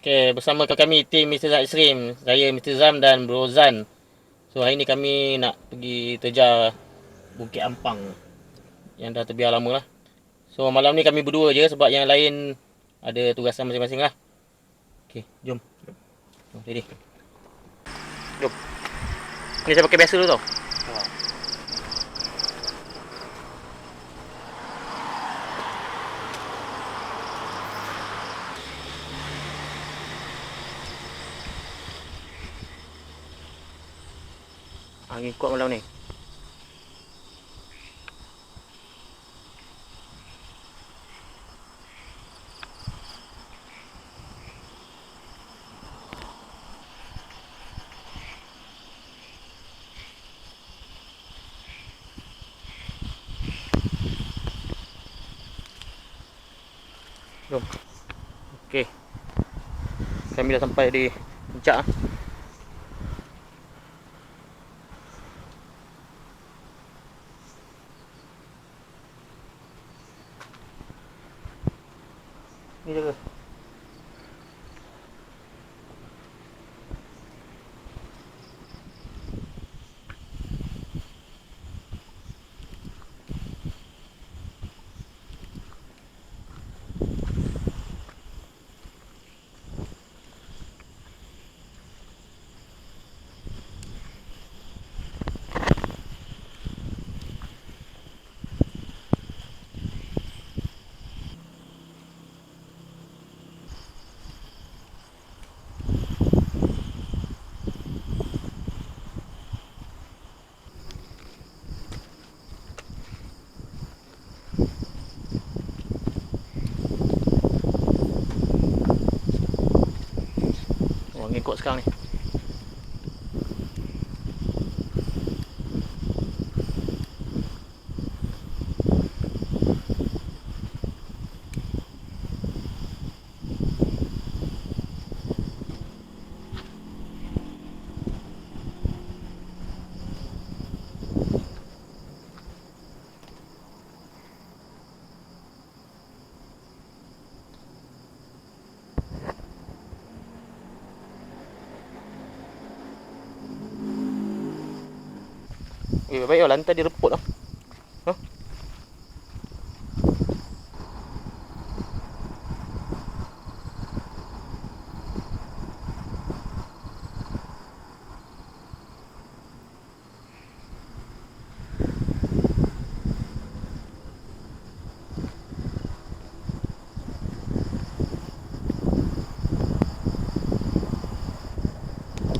Okay, bersama kami tim Mr. Zat Extreme. Saya Mr. Zam dan Bro Zan. So hari ni kami nak pergi terjar Bukit Ampang yang dah terbiar lama lah. So malam ni kami berdua je sebab yang lain ada tugasan masing-masing lah. Okay, jom. Ready. Jom. Ni saya pakai biasa dulu tau. Angin kuat malam ni. Jom. Okey. Kami dah sampai di puncak. Ni jaga. Oh, angin kuat sekarang ni. Baik lah, lantai dia reput lah. Huh?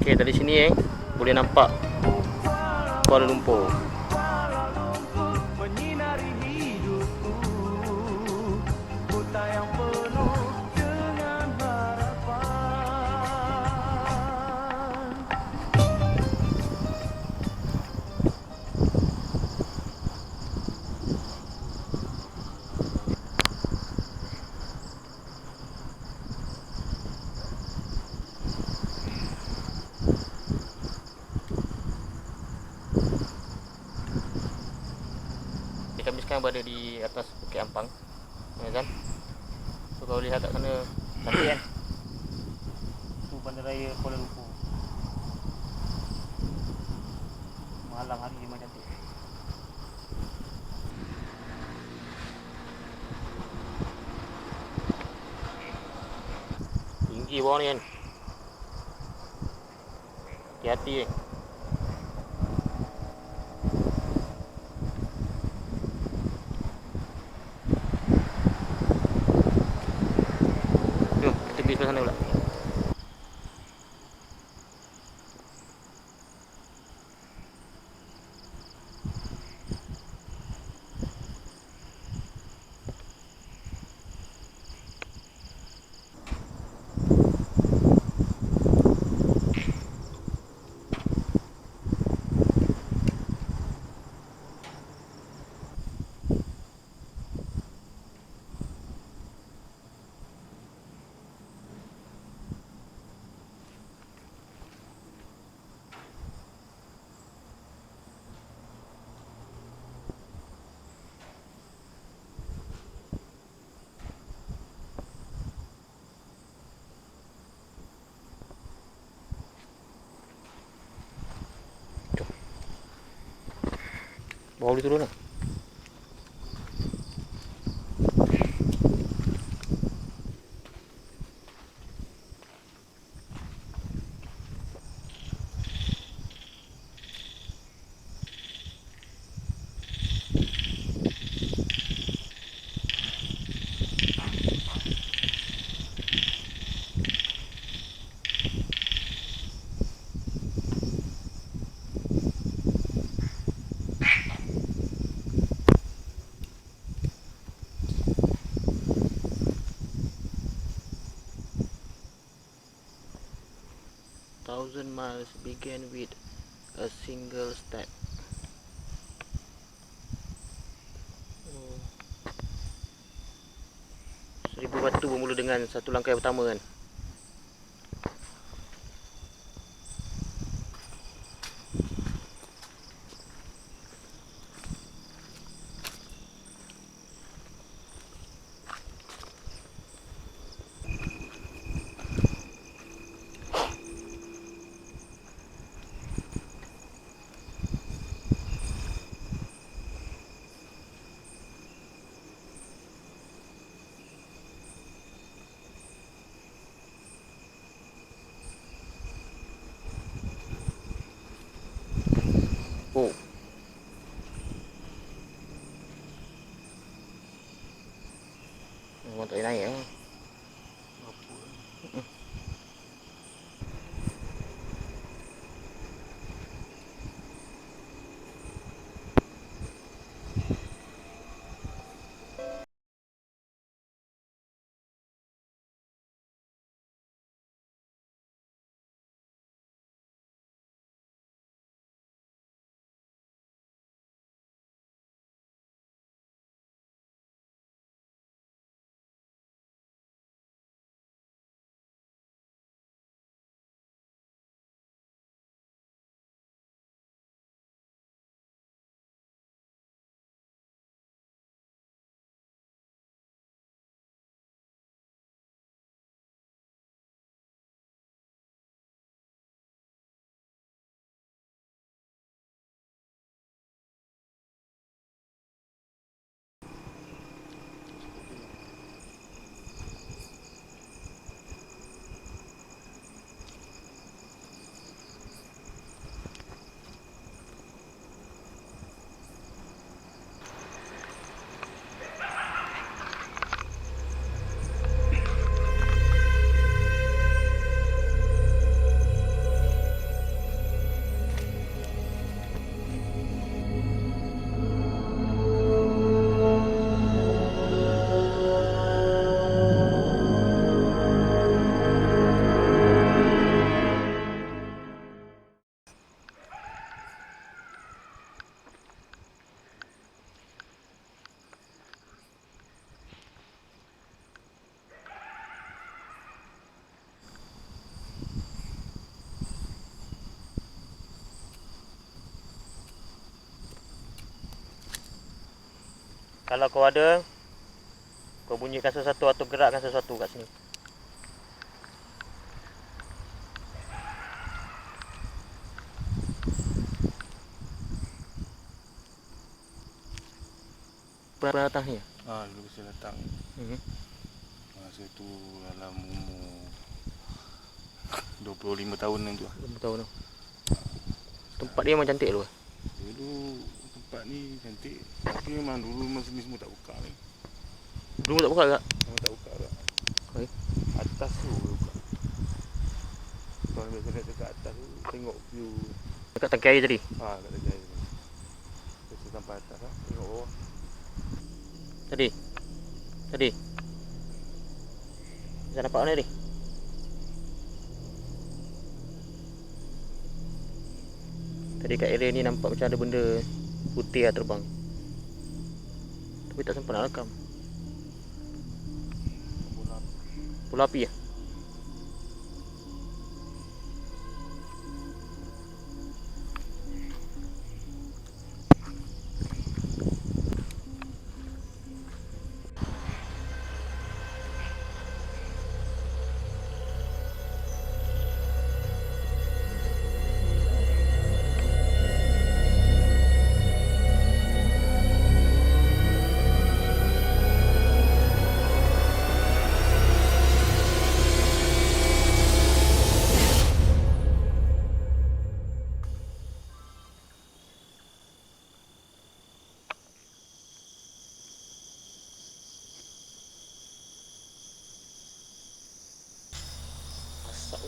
Okay, dari sini boleh nampak Kuala Lumpur. Kami sekarang berada di atas Bukit Ampang, ya kan? So kalau lihat kat sana cantik kan? Tu bandaraya Kuala Lumpur. Malam hari memang cantik. Tinggi bawah ni kan. Hati-hati Jom, kita pergi sebelah sana pula. boleh turun lah. Thousand miles begin with a single step. Oh. 1000 batu bermula dengan satu langkah yang pertama kan. Oh. Memang tak boleh naik lah. Kalau kau ada, kau bunyikan sesuatu atau gerakkan sesuatu kat sini. Pernah datang ni? Dulu saya datang. Masa tu dalam umur 25 tahun yang tu. 25 tahun tu. Tempat dia memang cantik tu. Dulu tempat ni cantik. Tapi memang dulu masa ni semua tak buka ni. Dulu tak buka tak? Memang tak buka tak. Okay. Atas tu boleh buka. Kalau biasa naik dekat atas tu tengok view. Dekat tangki air tadi? Kat tangki air tu. Biasa sampai atas lah. Tengok bawah. Tadi? Bisa nampak mana tadi? Tadi kat area ni nampak macam ada benda putih lah terbang. Tapi tak sempat nak rekam. Bola api lah.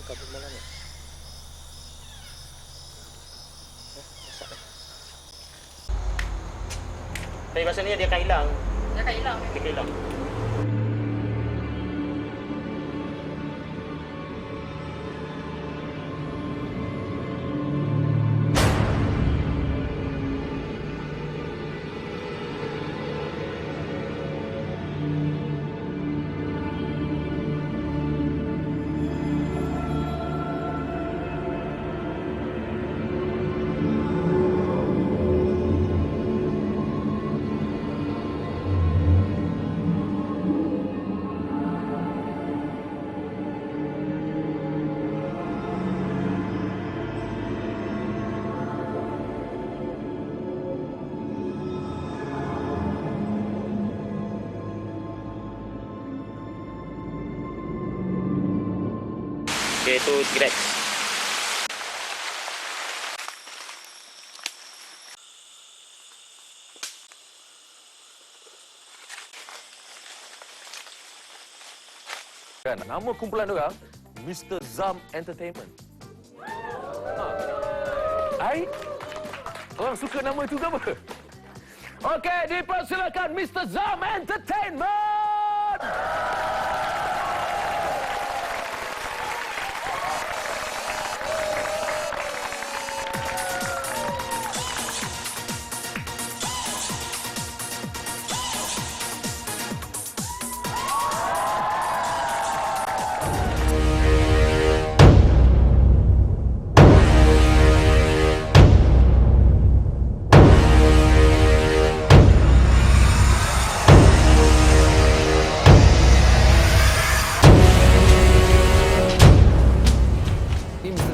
kabut malam ni. Masak dah. Tapi pasal ni dia akan hilang. Dia akan hilang. Dia akan hilang. Iaitu T-Rex. Kan, nama kumpulan orang Mr. Zam Entertainment. Ai? Orang suka nama itu ke apa? Okey, dipersilakan Mr. Zam Entertainment.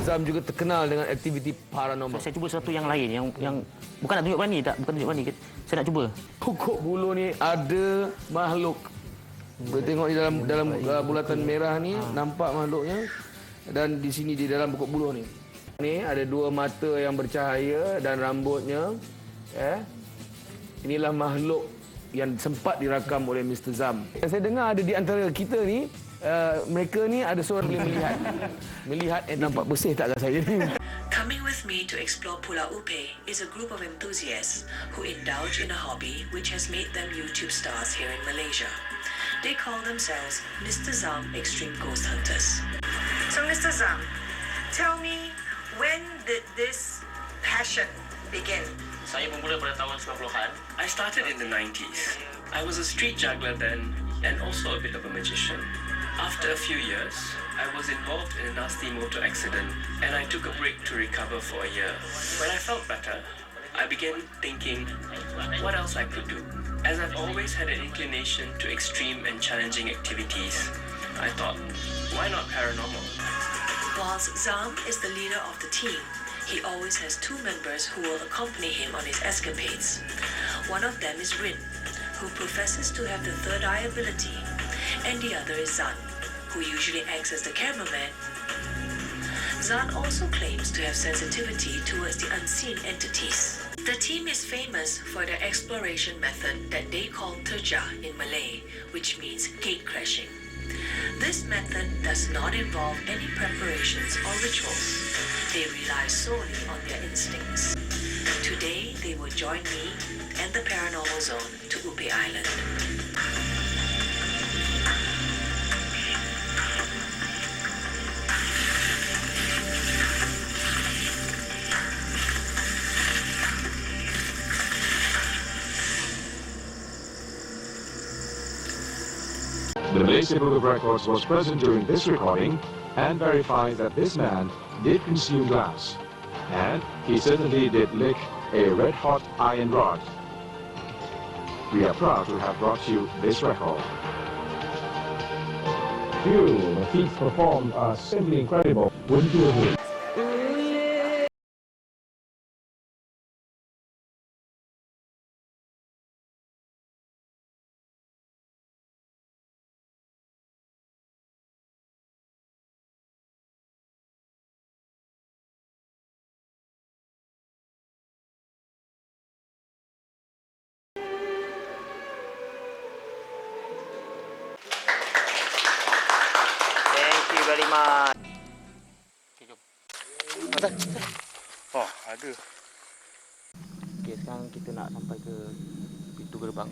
Zam juga terkenal dengan aktiviti paranormal. Saya cuba sesuatu yang lain yang bukan nak tunjuk berani tak, bukan tunjuk berani. Saya nak cuba. Pokok buluh ni ada makhluk. Boleh tengok di dalam bulatan merah ni nampak makhluknya, dan di sini di dalam pokok buluh ni. Ni ada dua mata yang bercahaya dan rambutnya. Inilah makhluk yang sempat dirakam oleh Mr. Zam. Saya dengar ada di antara kita ni, mereka ni ada seorang boleh melihat nampak bersih tak kat saya ni. Coming with me to explore Pulau Upe is a group of enthusiasts who indulge in a hobby which has made them YouTube stars here in Malaysia. They call themselves Mr. Zam Extreme Ghost Hunters. So Mr. Zam, tell me, when did this passion begin? Saya bermula pada tahun 90-an. I started in the 90s. I was a street juggler then and also a bit of a magician. After a few years, I was involved in a nasty motor accident and I took a break to recover for a year. When I felt better, I began thinking what else I could do. As I've always had an inclination to extreme and challenging activities, I thought, why not paranormal? Whilst Zam is the leader of the team, he always has two members who will accompany him on his escapades. One of them is Rin, who professes to have the third eye ability, and the other is Zan, who usually acts as the cameraman. Zan also claims to have sensitivity towards the unseen entities. The team is famous for their exploration method that they call terja in Malay, which means gate crashing. This method does not involve any preparations or rituals. They rely solely on their instincts. Today, they will join me and the Paranormal Zone to Upe Island. The Malaysian Book of Records was present during this recording and verifies that this man did consume glass. And he certainly did lick a red-hot iron rod. We are proud to have brought you this record. Phew, the feats performed are simply incredible. Wouldn't you agree? Thank you very much. atas. Ada. Okey, sekarang kita nak sampai ke pintu gerbang.